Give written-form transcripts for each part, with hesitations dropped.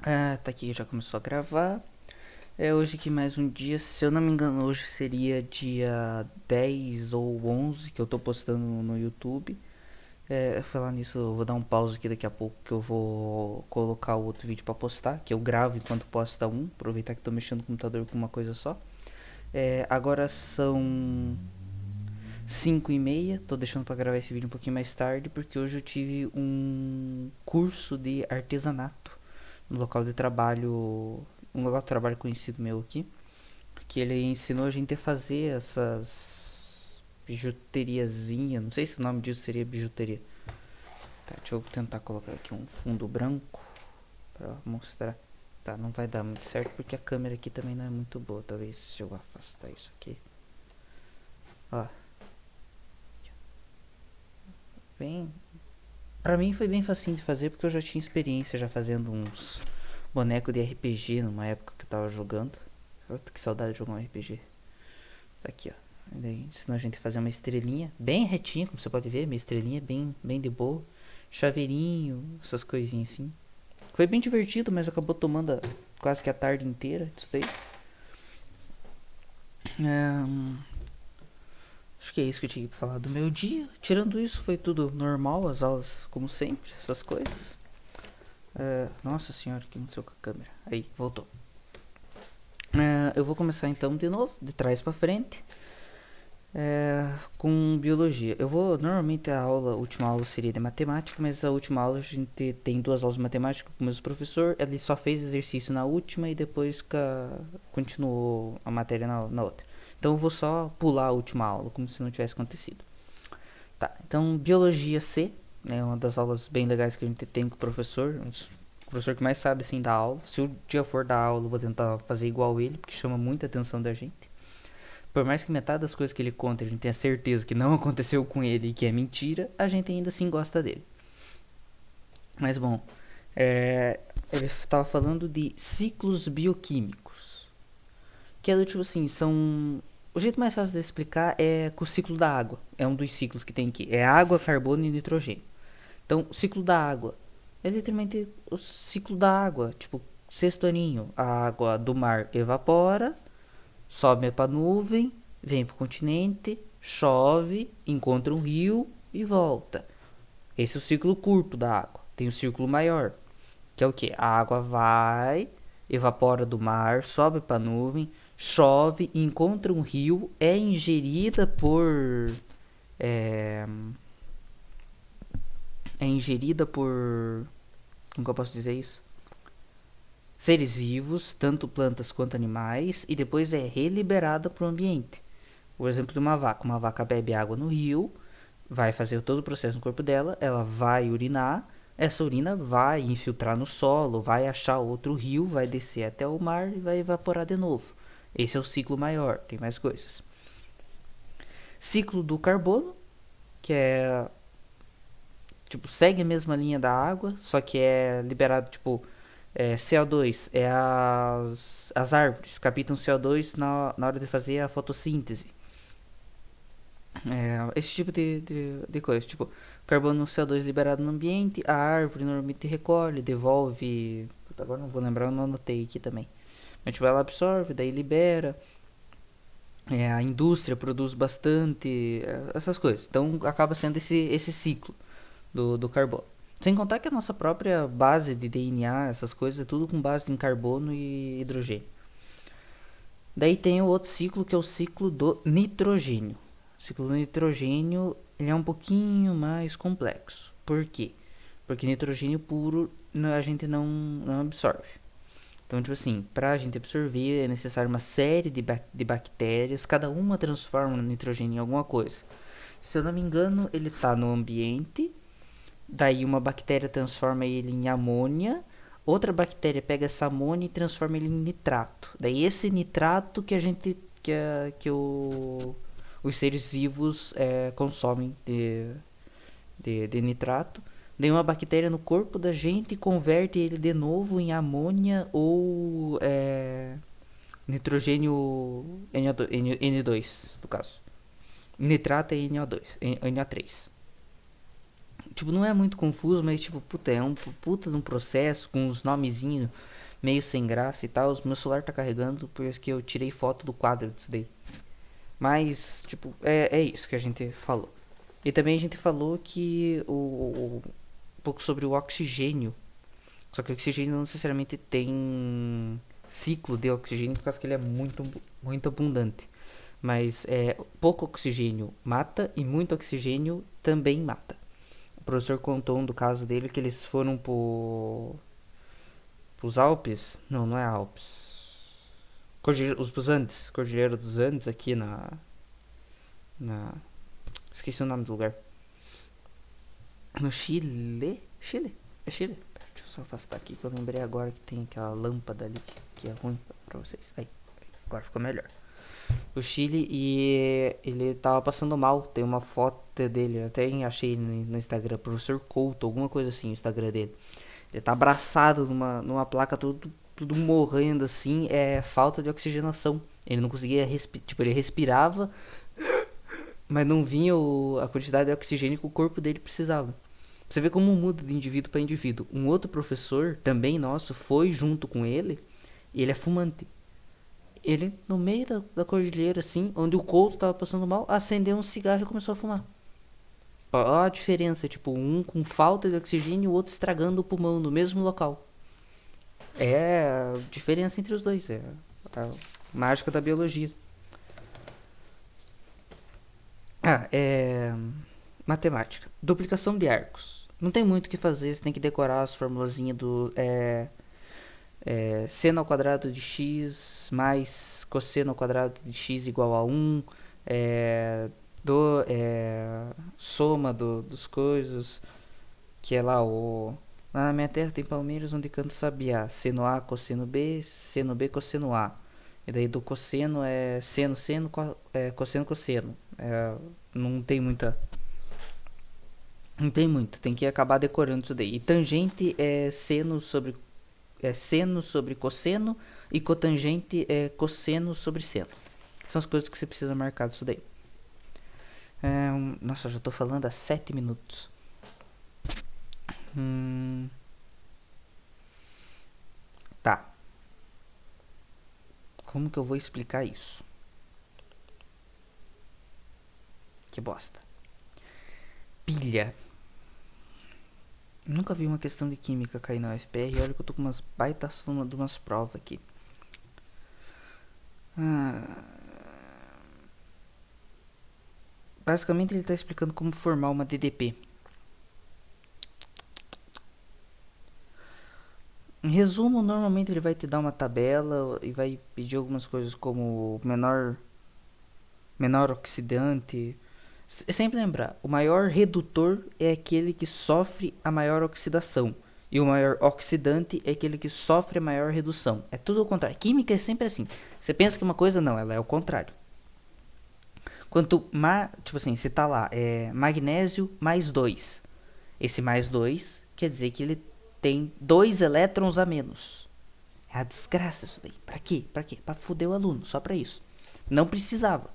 Tá aqui, já começou a gravar. Hoje aqui mais um dia, se eu não me engano, hoje seria dia 10 ou 11 que eu tô postando no YouTube. Falar nisso, eu vou dar um pause aqui daqui a pouco que eu vou colocar o outro vídeo pra postar, que eu gravo enquanto posta um, aproveitar que tô mexendo no computador com uma coisa só. Agora são 5h30, tô deixando pra gravar esse vídeo um pouquinho mais tarde, porque hoje eu tive um curso de artesanato no local de trabalho, um local de trabalho conhecido meu aqui, que ele ensinou a gente a fazer essas bijuteriazinha, não sei se o nome disso seria bijuteria. Tá, deixa eu tentar colocar aqui um fundo branco pra mostrar. Tá, não vai dar muito certo porque a câmera aqui também não é muito boa, talvez se eu afastar isso aqui. Ó, bem, pra mim foi bem facinho de fazer porque eu já tinha experiência já fazendo uns bonecos de RPG numa época que eu tava jogando. Que saudade de jogar um RPG. Tá aqui, ó. Daí ensinou a gente a fazer uma estrelinha bem retinha, como você pode ver, minha estrelinha bem de boa. Chaveirinho, essas coisinhas assim. Foi bem divertido, mas acabou tomando quase que a tarde inteira disso daí. Acho que é isso que eu tinha pra falar do meu dia. Tirando isso, foi tudo normal, as aulas como sempre, essas coisas. Nossa senhora, o que aconteceu com a câmera? Aí, voltou. Eu vou começar então de novo, de trás pra frente. Com biologia. Normalmente a última aula seria de matemática, mas a última aula a gente tem duas aulas de matemática com o mesmo professor. Ele só fez exercício na última e depois continuou a matéria na outra. Então eu vou só pular a última aula, como se não tivesse acontecido. Tá, então biologia C, né, uma das aulas bem legais que a gente tem com o professor, o professor que mais sabe assim da aula. Se o dia for da aula, eu vou tentar fazer igual ele, porque chama muita atenção da gente. Por mais que metade das coisas que ele conta a gente tenha certeza que não aconteceu com ele e que é mentira, a gente ainda assim gosta dele. Mas bom, ele estava falando de ciclos bioquímicos. Que é do tipo assim, são. O jeito mais fácil de explicar é com o ciclo da água. É um dos ciclos que tem aqui. É água, carbono e nitrogênio. Então, o ciclo da água é literalmente o ciclo da água. Tipo, sexto aninho. A água do mar evapora, sobe para nuvem, vem para o continente, chove, encontra um rio e volta. Esse é o ciclo curto da água. Tem o círculo maior, que é o que? A água vai, evapora do mar, sobe para a nuvem, chove, encontra um rio, é ingerida por. É, é ingerida por. Como que eu posso dizer isso? Seres vivos, tanto plantas quanto animais, e depois é reliberada para o ambiente. O exemplo de uma vaca. Uma vaca bebe água no rio, vai fazer todo o processo no corpo dela, ela vai urinar, essa urina vai infiltrar no solo, vai achar outro rio, vai descer até o mar e vai evaporar de novo. Esse é o ciclo maior, tem mais coisas. Ciclo do carbono, que é tipo, segue a mesma linha da água, só que é liberado tipo CO2, as árvores captam CO2 na hora de fazer a fotossíntese. Esse tipo de coisa. Tipo, carbono CO2 liberado no ambiente, a árvore normalmente recolhe, devolve. Puta, agora não vou lembrar, eu não anotei aqui também. Mas tipo, ela absorve, daí libera. A indústria produz bastante, essas coisas. Então acaba sendo esse ciclo do carbono. Sem contar que a nossa própria base de DNA, essas coisas, é tudo com base em carbono e hidrogênio. Daí tem o outro ciclo que é o ciclo do nitrogênio. O ciclo do nitrogênio ele é um pouquinho mais complexo. Por quê? Porque nitrogênio puro a gente não absorve. Então, tipo assim, para a gente absorver é necessário uma série de bactérias, cada uma transforma o nitrogênio em alguma coisa. Se eu não me engano, ele está no ambiente, daí uma bactéria transforma ele em amônia, outra bactéria pega essa amônia e transforma ele em nitrato. Daí esse nitrato que a gente os seres vivos consomem de nitrato. Daí uma bactéria no corpo da gente converte ele de novo em amônia ou nitrogênio N2, no caso. Nitrato é NO2, NO3. Tipo, não é muito confuso, mas tipo, puta, é um puta de um processo com uns nomezinhos meio sem graça e tal. O meu celular tá carregando porque eu tirei foto do quadro disso daí. Mas, tipo, é isso que a gente falou. E também a gente falou que um pouco sobre o oxigênio. Só que o oxigênio não necessariamente tem ciclo de oxigênio por causa que ele é muito abundante. Mas pouco oxigênio mata e muito oxigênio também mata. O professor contou um do caso dele que eles foram pros Alpes. Não, não é Alpes. Os Andes. Cordilheira dos Andes aqui na. Esqueci o nome do lugar. No Chile? Chile? É Chile? Deixa eu só afastar aqui que eu lembrei agora que tem aquela lâmpada ali que é ruim pra vocês. Aí, agora ficou melhor. O Chile e ele tava passando mal. Tem uma foto dele, até achei no Instagram, professor Couto, alguma coisa assim, o Instagram dele. Ele tá abraçado numa placa tudo morrendo assim, é falta de oxigenação. Ele não conseguia respirar, tipo, ele respirava, mas não vinha a quantidade de oxigênio que o corpo dele precisava. Você vê como muda de indivíduo para indivíduo. Um outro professor, também nosso, foi junto com ele e ele é fumante. Ele, no meio da cordilheira, assim, onde o Couto tava passando mal, acendeu um cigarro e começou a fumar. Ó a diferença, tipo, um com falta de oxigênio e o outro estragando o pulmão no mesmo local. É a diferença entre os dois, é a mágica da biologia. Matemática. Duplicação de arcos. Não tem muito o que fazer, você tem que decorar as formulazinhas do seno ao quadrado de x mais cosseno ao quadrado de x igual a 1, soma dos coisas, que é lá o... Lá na minha terra tem Palmeiras onde canta Sabiá, seno A, cosseno B, cosseno A. E daí do cosseno é seno, cosseno, cosseno. Não tem muita... Não tem muito, tem que acabar decorando isso daí. E tangente é seno sobre cosseno e cotangente é cosseno sobre seno. São as coisas que você precisa marcar disso daí. Nossa, já tô falando há 7 minutos. Tá. Como que eu vou explicar isso? Que bosta. Pilha. Nunca vi uma questão de química cair na UFPR. Olha que eu tô com umas baitas de umas provas aqui. Basicamente ele tá explicando como formar uma DDP. Em resumo, normalmente ele vai te dar uma tabela e vai pedir algumas coisas como menor oxidante. Sempre lembrar, o maior redutor é aquele que sofre a maior oxidação. E o maior oxidante é aquele que sofre a maior redução. É tudo o contrário. Química é sempre assim. Você pensa que uma coisa não, ela é o contrário. Tipo assim, você tá lá, magnésio mais 2. Esse mais 2 quer dizer que ele tem 2 elétrons a menos. É a desgraça isso daí. Pra quê? Pra foder o aluno, só pra isso. Não precisava.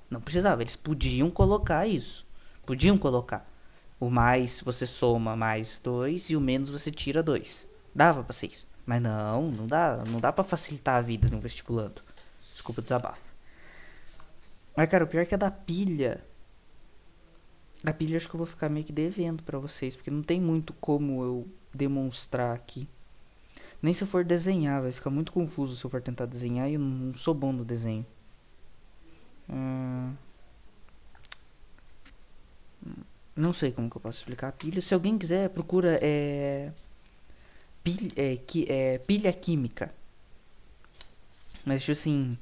Eles podiam colocar isso. Podiam colocar. O mais você soma mais 2 e o menos você tira 2. Dava pra ser isso. Mas não dá. Não dá pra facilitar a vida no vestibulando. Desculpa o desabafo. Mas, cara, o pior é que a da pilha. A pilha acho que eu vou ficar meio que devendo pra vocês. Porque não tem muito como eu demonstrar aqui. Nem se eu for desenhar. Vai ficar muito confuso se eu for tentar desenhar. E eu não sou bom no desenho. Não sei como que eu posso explicar a pilha. Se alguém quiser, procura pilha química. Mas tipo assim.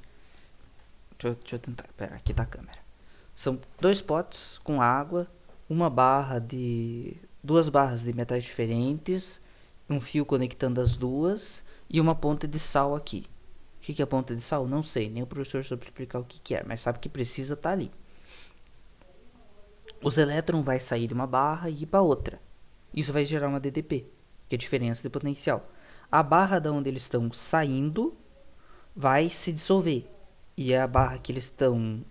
Deixa eu tentar. Pera, aqui tá a câmera. São 2 potes com água, duas barras de metais diferentes, um fio conectando as duas e uma ponta de sal aqui. O que é ponta de sal? Não sei, nem o professor soube explicar o que é, mas sabe que precisa estar ali. Os elétrons vai sair de uma barra e ir para outra. Isso vai gerar uma DDP, que é a diferença de potencial. A barra da onde eles estão saindo vai se dissolver. E a barra que eles estão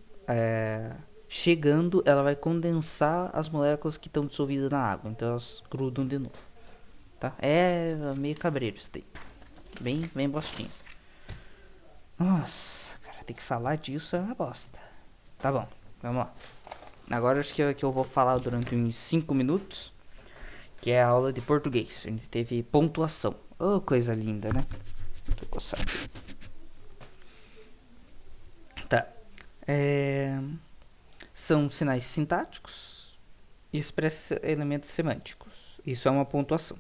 chegando, ela vai condensar as moléculas que estão dissolvidas na água, então elas grudam de novo, tá? É meio cabreiro isso daí, bem bostinho. Nossa, cara, tem que falar disso é uma bosta. Tá bom, vamos lá. Agora acho que eu vou falar durante uns 5 minutos, que é a aula de português. A gente teve pontuação. Oh, coisa linda, né? Tô coçado. Tá. São sinais sintáticos e expressa elementos semânticos. Isso é uma pontuação.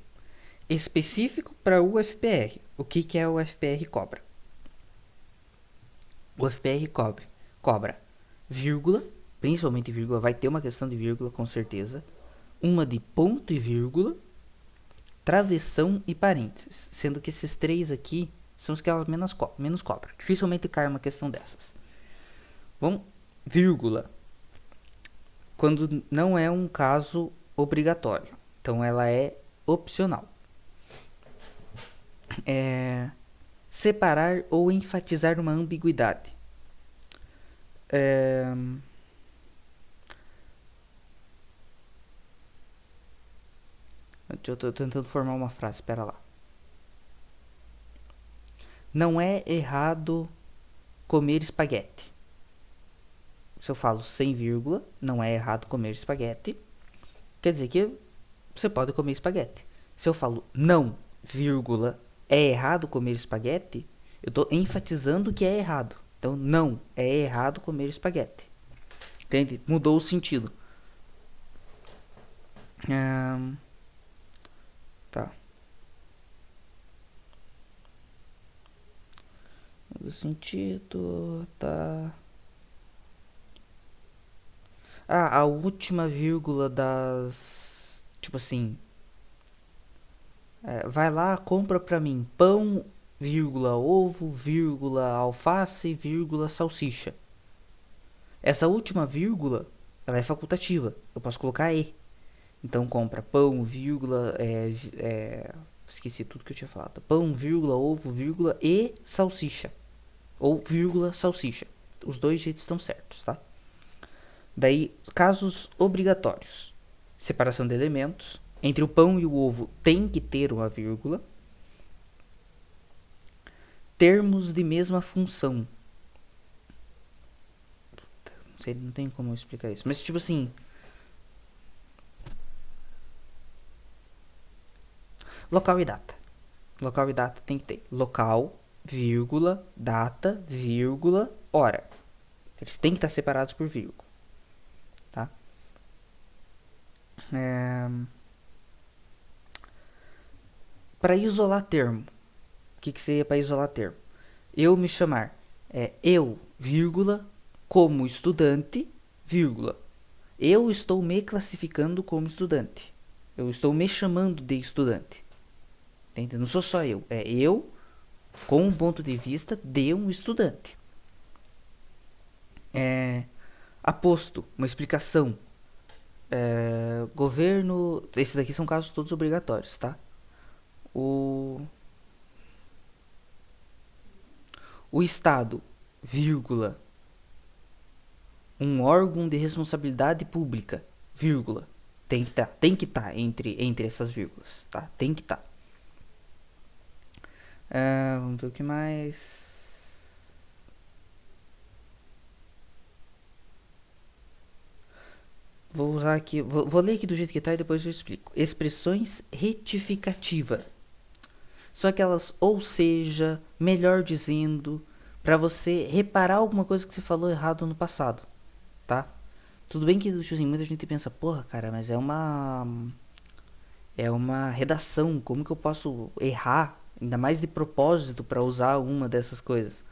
Específico para o UFPR. O que é o UFPR cobra? O UFPR cobra vírgula, principalmente vírgula, vai ter uma questão de vírgula com certeza, uma de ponto e vírgula, travessão e parênteses, sendo que esses três aqui são os que elas menos cobram. Dificilmente cai uma questão dessas. Bom, vírgula, quando não é um caso obrigatório, então ela é opcional. Separar ou enfatizar uma ambiguidade. Eu tô tentando formar uma frase, espera lá. Não é errado comer espaguete. Se eu falo sem vírgula, não é errado comer espaguete, quer dizer que você pode comer espaguete. Se eu falo não, vírgula, é errado comer espaguete, eu estou enfatizando que é errado. Então, não, é errado comer espaguete. Entende? Mudou o sentido. Tá. Mudou o sentido, tá. A última vírgula das... Tipo assim... vai lá, compra pra mim pão, vírgula, ovo, vírgula, alface, vírgula, salsicha. Essa última vírgula, ela é facultativa. Eu posso colocar E. Então, compra pão, vírgula, esqueci tudo que eu tinha falado. Pão, vírgula, ovo, vírgula e salsicha. Ou vírgula, salsicha. Os dois jeitos estão certos, tá? Daí, casos obrigatórios. Separação de elementos. Entre o pão e o ovo tem que ter uma vírgula. Termos de mesma função. Não sei, não tem como eu explicar isso. Mas tipo assim... Local e data. Local e data tem que ter. Local, vírgula, data, vírgula, hora. Eles têm que estar separados por vírgula. Tá? Para isolar termo. O que seria para isolar termo? Eu me chamar eu, vírgula, como estudante, vírgula. Eu estou me classificando como estudante. Eu estou me chamando de estudante. Entende? Não sou só eu. É eu com um ponto de vista de um estudante. Aposto, uma explicação. Governo... Esses daqui são casos todos obrigatórios, tá? O Estado, vírgula, um órgão de responsabilidade pública, vírgula, tem que estar entre essas vírgulas, tá? Tem que estar. Vamos ver o que mais. Vou usar aqui, vou ler aqui do jeito que tá e depois eu explico. Expressões retificativa. São aquelas, ou seja, melhor dizendo, para você reparar alguma coisa que você falou errado no passado, tá? Tudo bem que assim, muita gente pensa, porra, cara, mas é uma redação, como que eu posso errar, ainda mais de propósito, para usar uma dessas coisas?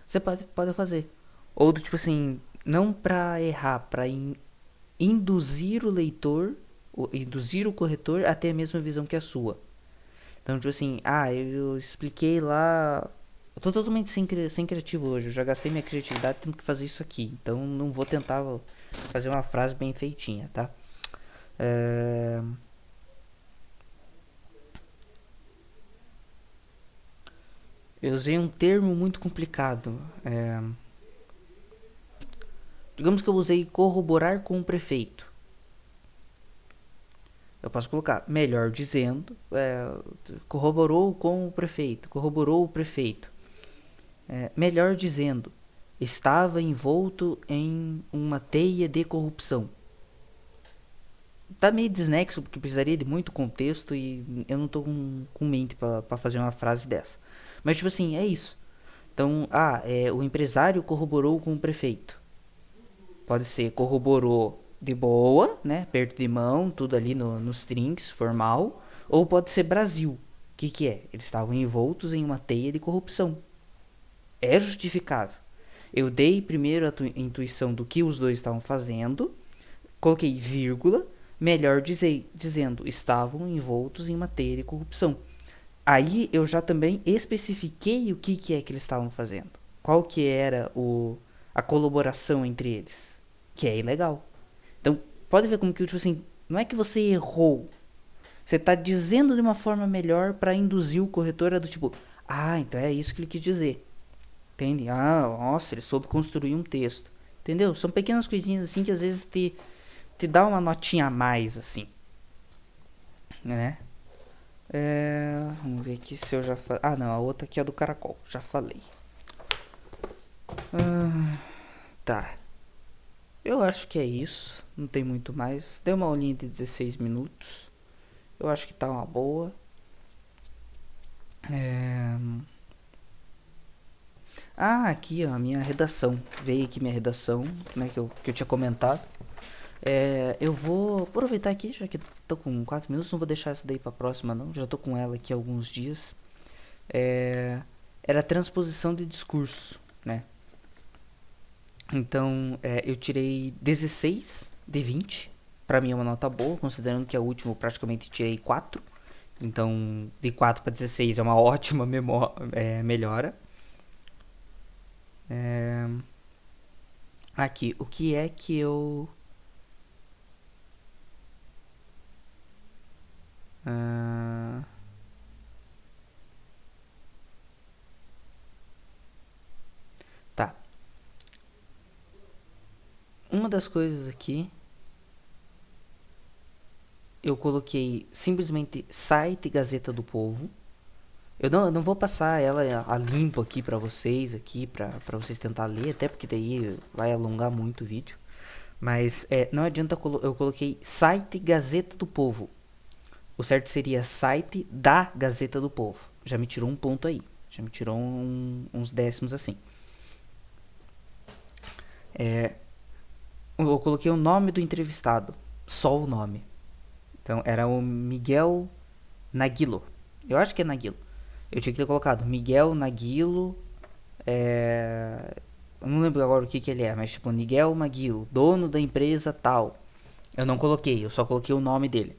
Você pode fazer. Ou do tipo assim, não para errar, para induzir o leitor, induzir o corretor a ter a mesma visão que a sua. Então, tipo assim, eu expliquei lá. Eu tô totalmente sem criativo hoje. Eu já gastei minha criatividade tendo que fazer isso aqui. Então, não vou tentar fazer uma frase bem feitinha, tá? Eu usei um termo muito complicado. Digamos que eu usei corroborar com o prefeito. Eu posso colocar, melhor dizendo, corroborou com o prefeito, corroborou o prefeito. Melhor dizendo, estava envolto em uma teia de corrupção. Tá meio desnexo, porque precisaria de muito contexto e eu não tô com mente pra fazer uma frase dessa. Mas, tipo assim, é isso. Então, o empresário corroborou com o prefeito. Pode ser corroborou de boa, né? Perto de mão, tudo ali nos trinks, formal. Ou pode ser Brasil. O que é? Eles estavam envoltos em uma teia de corrupção. É justificável. Eu dei primeiro a intuição do que os dois estavam fazendo, coloquei vírgula, melhor dizendo, estavam envoltos em uma teia de corrupção. Aí eu já também especifiquei o que é que eles estavam fazendo. Qual que era a colaboração entre eles. Que é ilegal. Então, pode ver como que, tipo assim, não é que você errou. Você está dizendo de uma forma melhor para induzir o corretor a do tipo, então é isso que ele quis dizer. Entende? Nossa, ele soube construir um texto. Entendeu? São pequenas coisinhas assim que às vezes te dá uma notinha a mais, assim. Né? Vamos ver aqui se eu já falei. Não, a outra aqui é do caracol. Já falei. Tá. Eu acho que é isso. Não tem muito mais. Deu uma aulinha de 16 minutos. Eu acho que tá uma boa. Aqui ó, a minha redação. Veio aqui minha redação, né, que eu tinha comentado. Eu vou aproveitar aqui, já que tô com 4 minutos, não vou deixar essa daí pra próxima não. Já tô com ela aqui há alguns dias. Era transposição de discurso, né? Então, eu tirei 16 de 20. Pra mim é uma nota boa, considerando que a última eu praticamente tirei 4. Então, de 4 para 16 é uma ótima melhora. Aqui, o que é que eu... Tá. Uma das coisas aqui... Eu coloquei simplesmente site Gazeta do Povo. Eu não vou passar ela a limpo aqui pra vocês, aqui pra vocês tentar ler, até porque daí vai alongar muito o vídeo. Mas não adianta, eu coloquei site Gazeta do Povo. O certo seria site da Gazeta do Povo. Já me tirou um ponto aí. Já me tirou uns décimos assim. Eu coloquei o nome do entrevistado. Só o nome. Então era o Miguel Naguilo. Eu acho que é Naguilo. Eu tinha que ter colocado Miguel Naguilo. Eu não lembro agora o que ele é, mas tipo Miguel Naguilo, dono da empresa tal. Eu não coloquei, eu só coloquei o nome dele.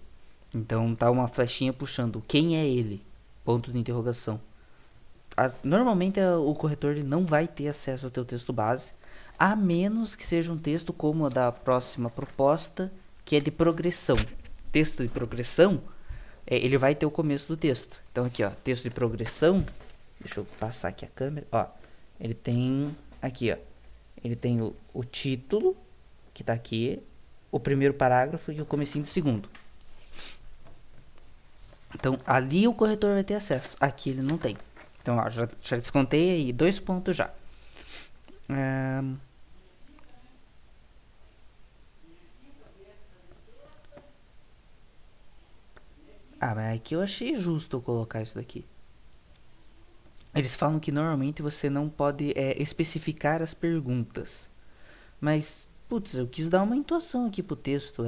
Então tá uma flechinha puxando quem é ele. Ponto de interrogação. Normalmente o corretor ele não vai ter acesso ao teu texto base, a menos que seja um texto como a da próxima proposta, que é de progressão. Texto de progressão, ele vai ter o começo do texto. Então aqui, ó, texto de progressão. Deixa eu passar aqui a câmera. Ó, ele tem aqui, ó. Ele tem o título, que tá aqui, o primeiro parágrafo e o comecinho do segundo. Então ali o corretor vai ter acesso. Aqui ele não tem. Então ó, já descontei aí 2 pontos já. Mas aqui eu achei justo eu colocar isso daqui. Eles falam que normalmente você não pode especificar as perguntas. Mas, putz, eu quis dar uma intuação aqui pro texto.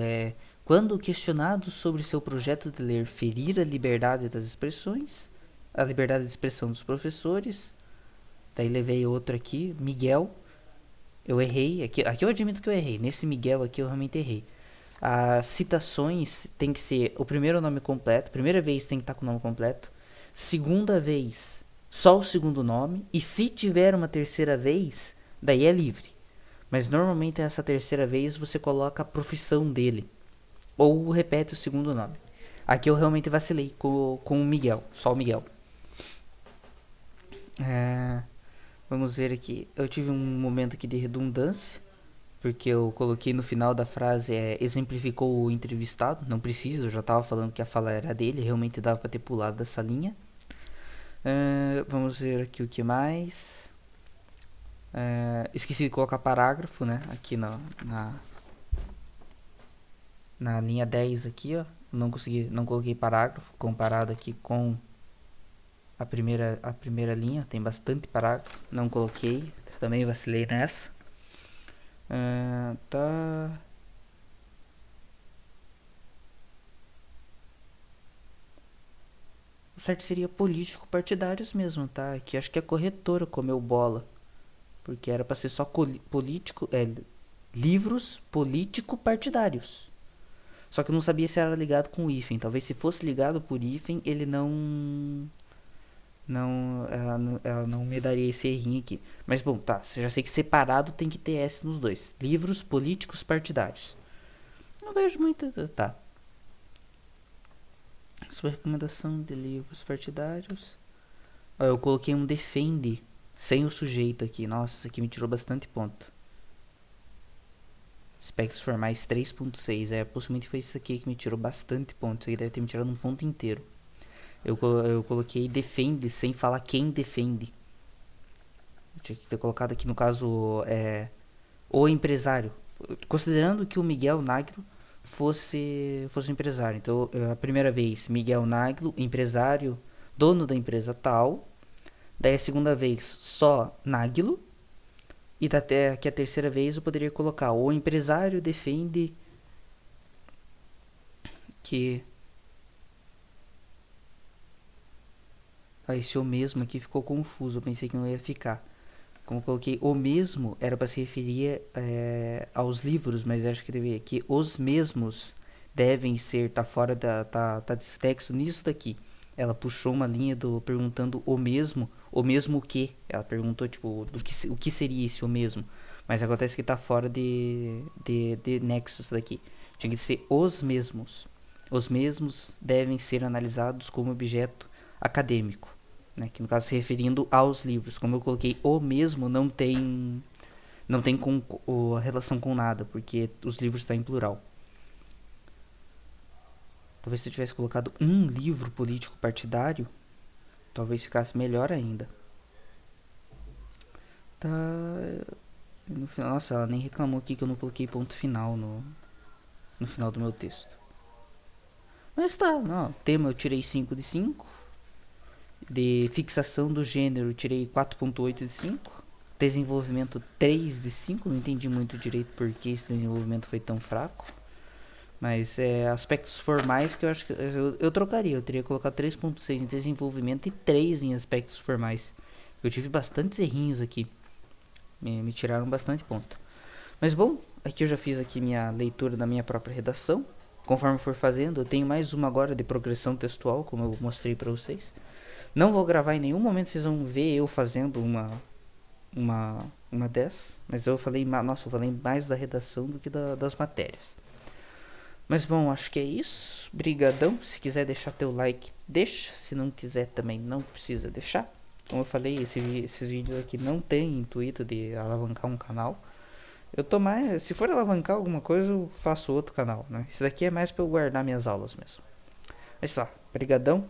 Quando questionado sobre seu projeto de ler ferir a liberdade das expressões, a liberdade de expressão dos professores. Daí levei outro aqui, Miguel. Eu errei, aqui eu admito que eu errei. Nesse Miguel aqui eu realmente errei. As citações tem que ser o primeiro nome completo. Primeira vez tem que estar com o nome completo. Segunda vez, só o segundo nome. E se tiver uma terceira vez, daí é livre. Mas normalmente nessa terceira vez você coloca a profissão dele. Ou repete o segundo nome. Aqui eu realmente vacilei com o Miguel. Só o Miguel. Vamos ver aqui. Eu tive um momento aqui de redundância. porque eu coloquei no final da frase exemplificou o entrevistado. Não preciso, eu já tava falando que a fala era dele, realmente dava pra ter pulado dessa linha. Vamos ver aqui o que mais. Esqueci de colocar parágrafo, né? Aqui na linha 10 aqui, ó. Não coloquei parágrafo comparado aqui com a primeira linha. Tem bastante parágrafo, não coloquei. Também vacilei nessa. Tá. O certo seria político partidários mesmo, tá? Aqui acho que a corretora comeu bola. Porque era pra ser só político. Livros político partidários. Só que eu não sabia se era ligado com o hífen. Talvez se fosse ligado por hífen, ele não. Ela não me daria esse errinho aqui. Mas bom, tá. Eu já sei que separado tem que ter S nos dois. Livros políticos partidários. Não vejo muito. Tá. Sua recomendação de livros partidários. Eu coloquei um defende sem o sujeito aqui. Nossa, isso aqui me tirou bastante ponto. Aspectos formais 3.6. Possivelmente foi isso aqui que me tirou bastante ponto. Isso aqui deve ter me tirado um ponto inteiro. Eu coloquei defende sem falar quem defende. Eu tinha que ter colocado aqui no caso o empresário. Considerando que o Miguel Naglo fosse um empresário. Então, a primeira vez, Miguel Naglo, empresário, dono da empresa tal. Daí a segunda vez, só Naglo. E até que a terceira vez eu poderia colocar o empresário defende que... esse o mesmo aqui ficou confuso, eu pensei que não ia ficar. Como eu coloquei o mesmo, era para se referir aos livros, mas acho que deveria que os mesmos devem ser, tá fora tá destexto nisso daqui. Ela puxou uma linha perguntando o mesmo o que? Ela perguntou tipo o que seria esse o mesmo, mas acontece que tá fora de nexus daqui. Tinha que ser os mesmos. Os mesmos devem ser analisados como objeto acadêmico. Né, que no caso se referindo aos livros. Como eu coloquei o mesmo, não tem a relação com nada, porque os livros estão em plural. Talvez se eu tivesse colocado um livro político partidário, talvez ficasse melhor ainda. Tá. No final, nossa, ela nem reclamou aqui que eu não coloquei ponto final no final do meu texto. Mas tá, não, tema eu tirei 5 de 5. De fixação do gênero, tirei 4.8 de 5. Desenvolvimento 3 de 5. Não entendi muito direito porque esse desenvolvimento foi tão fraco. Mas aspectos formais que eu acho que eu trocaria. Eu teria colocado 3.6 em desenvolvimento e 3 em aspectos formais. Eu tive bastantes errinhos aqui. Me tiraram bastante ponto. Mas bom, aqui eu já fiz aqui minha leitura da minha própria redação. Conforme for fazendo, eu tenho mais uma agora de progressão textual, como eu mostrei para vocês. Não vou gravar em nenhum momento, vocês vão ver eu fazendo uma dessas. Mas eu falei mais da redação do que das matérias. Mas bom, acho que é isso. Brigadão. Se quiser deixar teu like, deixa. Se não quiser também não precisa deixar. Como eu falei, esses vídeos aqui não tem intuito de alavancar um canal. Eu tô mais... Se for alavancar alguma coisa, eu faço outro canal, né? Esse daqui é mais pra eu guardar minhas aulas mesmo. É só. Brigadão.